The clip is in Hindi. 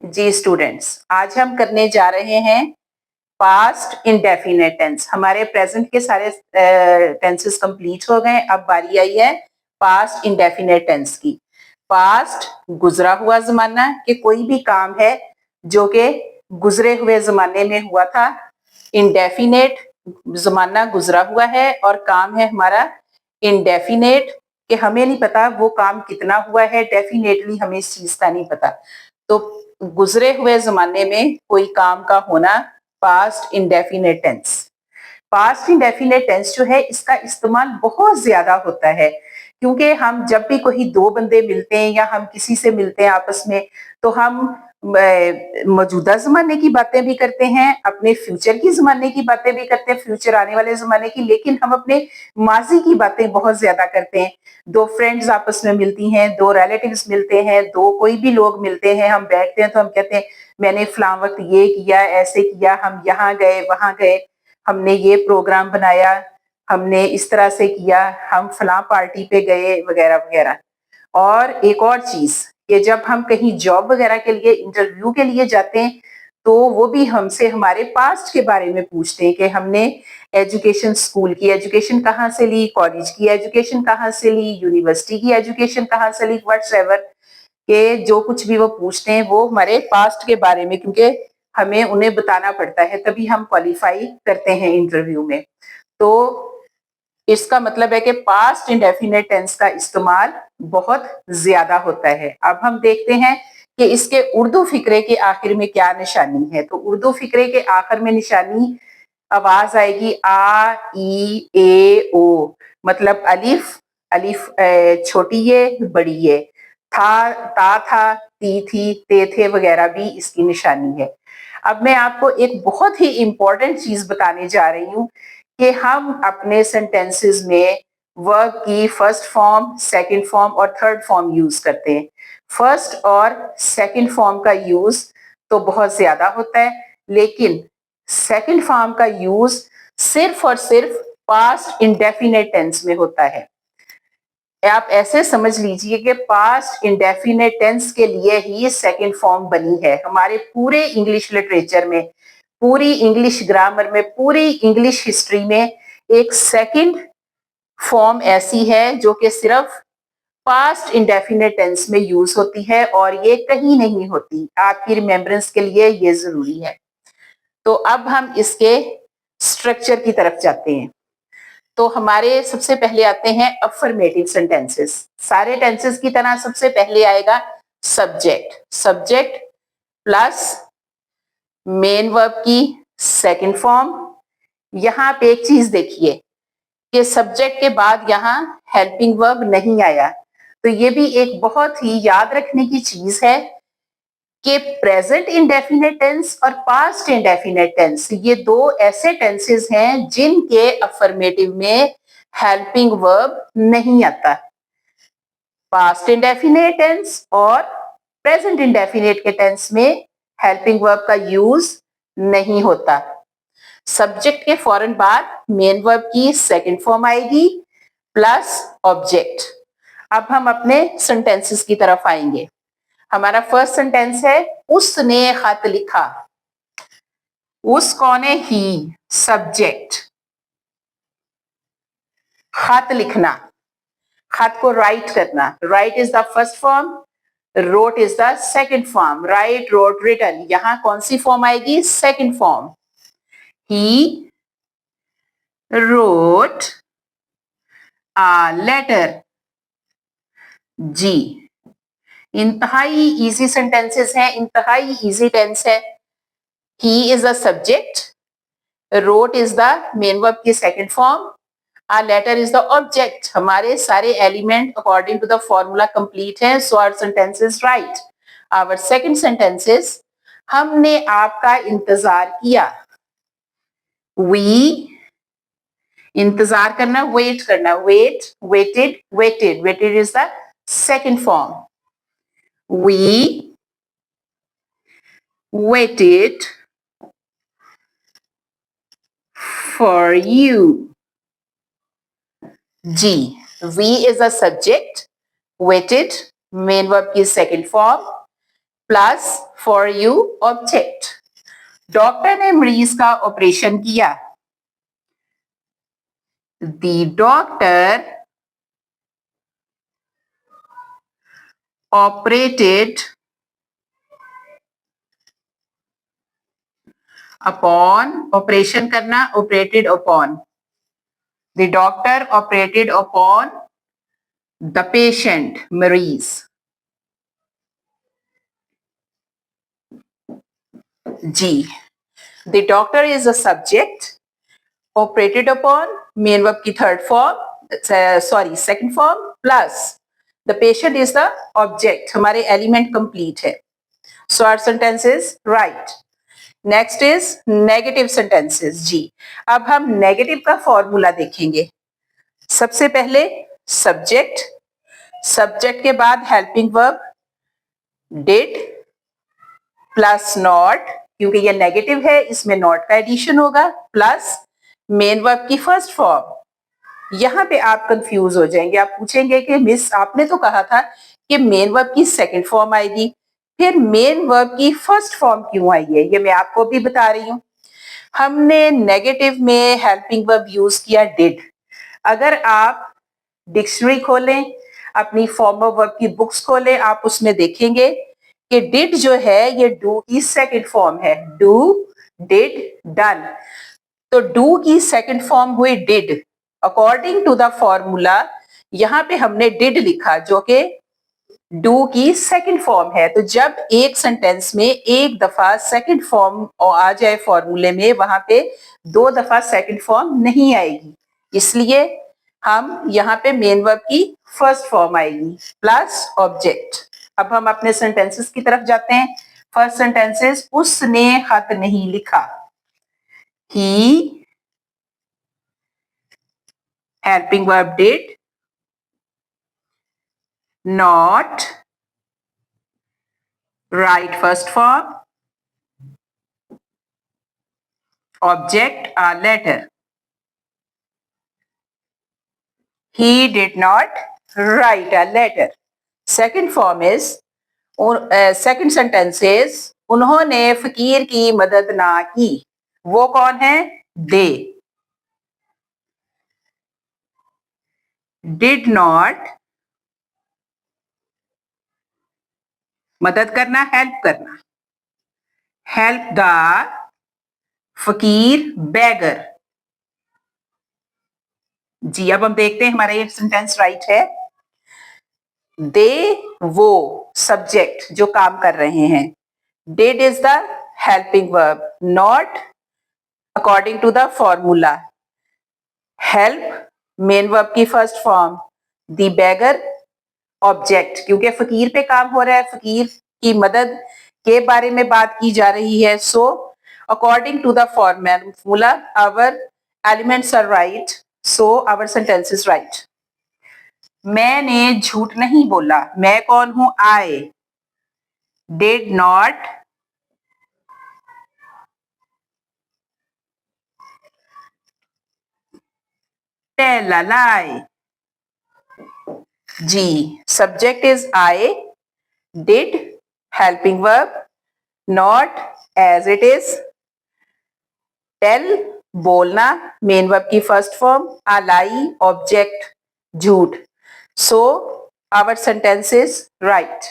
जी स्टूडेंट्स, आज हम करने जा रहे हैं पास्ट इंडेफिनेट टेंस। हमारे प्रेजेंट के सारे टेंसेस कंप्लीट हो गए, अब बारी आई है पास्ट इंडेफिनेट टेंस की। पास्ट गुजरा हुआ जमाना कि कोई भी काम है जो कि गुजरे हुए जमाने में हुआ था। इंडेफिनेट जमाना गुजरा हुआ है और काम है हमारा इंडेफिनेट कि हमें नहीं पता वो काम कितना हुआ है, डेफिनेटली हमें इस चीज का नहीं पता। तो गुजरे हुए जमाने में कोई काम का होना past indefinite tense. Past indefinite tense जो है इसका इस्तेमाल बहुत ज्यादा होता है, क्योंकि हम जब भी कोई दो बंदे मिलते हैं या हम किसी से मिलते हैं आपस में, तो हम मौजूदा जमाने की बातें भी करते हैं, अपने फ्यूचर की जमाने की बातें भी करते हैं, फ्यूचर आने वाले जमाने की, लेकिन हम अपने माजी की बातें बहुत ज्यादा करते हैं। दो फ्रेंड्स आपस में मिलती हैं, दो रिलेटिव्स मिलते हैं, दो कोई भी लोग मिलते हैं, हम बैठते हैं तो हम कहते हैं मैंने फलां वक्त ये किया, ऐसे किया, हम यहाँ गए, वहां गए, हमने ये प्रोग्राम बनाया, हमने इस तरह से किया, हम फलां पार्टी पे गए, वगैरह वगैरह। और एक और चीज कि जब हम कहीं जॉब वगैरह के लिए इंटरव्यू के लिए जाते हैं, तो वो भी हमसे हमारे पास्ट के बारे में पूछते हैं कि हमने एजुकेशन, स्कूल की एजुकेशन कहाँ से ली, कॉलेज की एजुकेशन कहाँ से ली, यूनिवर्सिटी की एजुकेशन कहाँ से ली, व्हाट्सएवर के जो कुछ भी वो पूछते हैं वो हमारे पास्ट के बारे में, क्योंकि हमें उन्हें बताना पड़ता है, तभी हम क्वालिफाई करते हैं इंटरव्यू में। तो इसका मतलब है कि पास्ट इंडेफिनेट टेंस का इस्तेमाल बहुत ज्यादा होता है। अब हम देखते हैं कि इसके उर्दू फिक्रे के आखिर में क्या निशानी है। तो उर्दू फिक्रे के आखिर में निशानी आवाज आएगी आ, ई, ए, ओ। मतलब अलिफ, अलिफ छोटी ये, बड़ी ये, था, ता था, ती थी, ते थे वगैरह भी इसकी निशानी है। अब मैं आपको एक बहुत ही इंपॉर्टेंट चीज बताने जा रही हूँ कि हम अपने सेंटेंसेस में वर्ब की फर्स्ट फॉर्म, सेकंड फॉर्म और थर्ड फॉर्म यूज करते हैं। फर्स्ट और सेकंड फॉर्म का यूज तो बहुत ज्यादा होता है, लेकिन सेकंड फॉर्म का यूज सिर्फ और सिर्फ पास्ट इंडेफिनेट टेंस में होता है। आप ऐसे समझ लीजिए कि पास्ट इंडेफिनेट टेंस के लिए ही सेकंड फॉर्म बनी है। हमारे पूरे इंग्लिश लिटरेचर में, पूरी इंग्लिश ग्रामर में, पूरी इंग्लिश हिस्ट्री में एक सेकंड फॉर्म ऐसी है जो कि सिर्फ पास्ट इंडेफिनेट टेंस में यूज होती है और ये कहीं नहीं होती। आपकी रिमेम्बरेंस के लिए ये जरूरी है। तो अब हम इसके स्ट्रक्चर की तरफ जाते हैं। तो हमारे सबसे पहले आते हैं अफर्मेटिव सेंटेंसेस। सारे टेंसेस की तरह सबसे पहले आएगा subject. Subject plus main verb की सेकंड फॉर्म। यहां पे एक चीज देखिए कि सब्जेक्ट के बाद यहां हेल्पिंग वर्ब नहीं आया, तो ये भी एक बहुत ही याद रखने की चीज है कि प्रेजेंट इंडेफिनेट टेंस और पास्ट इंडेफिनेट टेंस ये दो ऐसे टेंसेस हैं जिनके अफर्मेटिव में हेल्पिंग वर्ब नहीं आता। पास्ट इंडेफिनेट टेंस और प्रेजेंट इंडेफिनेट के टेंस में हेल्पिंग वर्ब का यूज नहीं होता। सब्जेक्ट के फौरन बाद मेन वर्ब की सेकंड फॉर्म आएगी प्लस ऑब्जेक्ट। अब हम अपने सेंटेंसेस की तरफ आएंगे। हमारा फर्स्ट सेंटेंस है उसने खत लिखा। उस कौन है? ही। सब्जेक्ट। खत लिखना, खत को राइट करना। Write is the first form, wrote is the second form. Write, wrote, written, यहां कौन सी फॉर्म आएगी? Second form. He wrote a letter. जी। इंतहाई इजी सेंटेंसेस हैं, इंतहाई इजी टेंस है। He is the subject, wrote is the main verb की second form, a letter is the object. हमारे सारे element according to the formula complete है, so our sentence is right. Our second sentences, हमने आपका इंतजार किया। वी, इंतजार करना, वेट करना। Wait, waited, waited. Waited is the second form. We waited for you. G. We is a subject. Waited, main verb की second form, plus for you object. Doctor ने मरीज का ऑपरेशन किया। The doctor operated upon, operation करना, operated upon, the doctor operated upon the patient, मरीज। जी, the doctor is a subject, operated upon main verb की third form, second form, plus the patient is the object, हमारे element complete है। So our sentence is right. Next is negative sentences. जी, अब हम नेगेटिव का फॉर्मूला देखेंगे। सबसे पहले सब्जेक्ट, सब्जेक्ट के बाद helping verb did plus not, क्योंकि ये नेगेटिव है इसमें नॉट का एडिशन होगा, प्लस मेन वर्ब की फर्स्ट फॉर्म। यहां पे आप कंफ्यूज हो जाएंगे, आप पूछेंगे कि मिस आपने तो कहा था कि मेन वर्ब की सेकंड फॉर्म आएगी, फिर मेन वर्ब की फर्स्ट फॉर्म क्यों आई है? ये मैं आपको भी बता रही हूँ। हमने नेगेटिव में हेल्पिंग वर्ब यूज किया डिड। अगर आप डिक्शनरी खोलें, अपनी फॉर्म ऑफ वर्ब की बुक्स खोलें, आप उसमें देखेंगे कि डिड जो है ये डू की सेकंड फॉर्म है। Do, did, done. तो डू की सेकंड फॉर्म हुई did. According to the formula यहां पे हमने डिड लिखा जो कि डू की सेकंड फॉर्म है। तो जब एक सेंटेंस में एक दफा सेकंड फॉर्म आ जाए फॉर्मूले में, वहां पे दो दफा सेकंड फॉर्म नहीं आएगी, इसलिए हम यहाँ पे मेन वर्ब की फर्स्ट फॉर्म आएगी प्लस ऑब्जेक्ट। अब हम अपने सेंटेंसेस की तरफ जाते हैं। फर्स्ट सेंटेंसेस, उसने खत नहीं लिखा। He, helping verb did, not, write first form, object a letter. He did not write a letter. Second form is, second sentence is, उन्होंने फकीर की मदद ना की। वो कौन है? they did not, मदद करना, हेल्प करना, हेल्प द फकीर बेगर। जी, अब हम देखते हैं हमारा ये सेंटेंस राइट है। दे, वो सब्जेक्ट जो काम कर रहे हैं, did is the helping verb, not according to the formula, help main verb की first form, the beggar object, क्योंकि फकीर पे काम हो रहा है, फकीर की मदद के बारे में बात की जा रही है। So according to the formula our elements are right, so our sentence is right. मैंने झूठ नहीं बोला। मैं कौन हूं? I did not tell a lie. जी, subject is I, did helping verb not as it is, tell बोलना मेन वर्ब की first form, a lie object झूठ। So our sentence is right.